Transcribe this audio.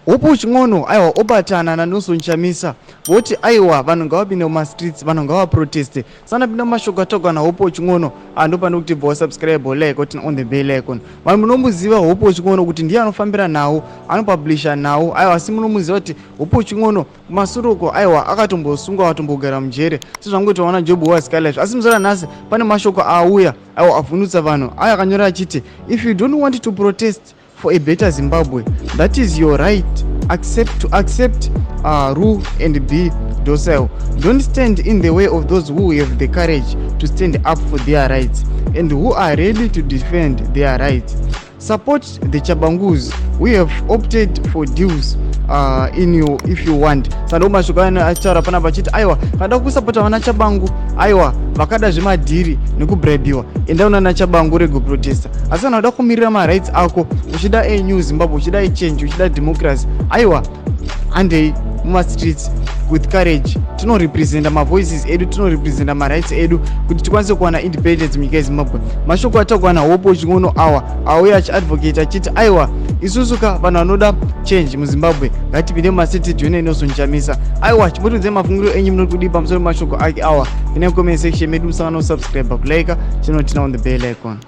Hopewell Chin'ono aiwa obatana naNelson Chamisa voti aiwa vanhu ngavapinde mumastreets, vanhu ngavaproteste. Sana pinda mashoko atogwa naHopewell Chin'ono andopano kuti bva subscribe like kuti on the bell icon. Vanhu munomuziva Hopewell Chin'ono kuti ndiye anofambira nawo, anopublisha nawo. Aiwa asi munomuziva kuti Hopewell Chin'ono kumasuroko aiwa akatombosungwa atombogara mujere. Sezvangu toona Job Wascalife. Asi muzora nhasi pane mashoko auya aiwa avhunutsa vanhu. Aya akanyora achiti if you don't want to protest for a better Zimbabwe, that is your right. Accept, rule and be docile. Don't stand in the way of those who have the courage to stand up for their rights and who are ready to defend their rights. Support the Chabangus. We have opted for deals in you if you want. Sando mashukana achara pana bachiti aiwa kada kusapota vana Chabangu aiwa vakada zvemadhiri nekubribiwa endauna na Chabangu rego protesta. Asi vanhu vada kumirira marights ako, uchida a new Zimbabwe, uchida change, uchida democracy aiwa andei mumastreets with courage. Tinorepresenta mavoices edu, tinorepresenta marights edu kuti tikwanise kuwana independence munyika yeZimbabwe. Mashoko atogwa naHopewell Chin'ono auya achiadvocate achiti aiwa isusuka vanhu vanoda change muZimbabwe ngatipinde mumastate tione Nelson Chamisa. Aiwa chimotodze mafungiro enyu munoti kudii pamusoro pemashoko ake awa ine comment section medu. Musangano subscribe, kulike, channel tina on the bell icon.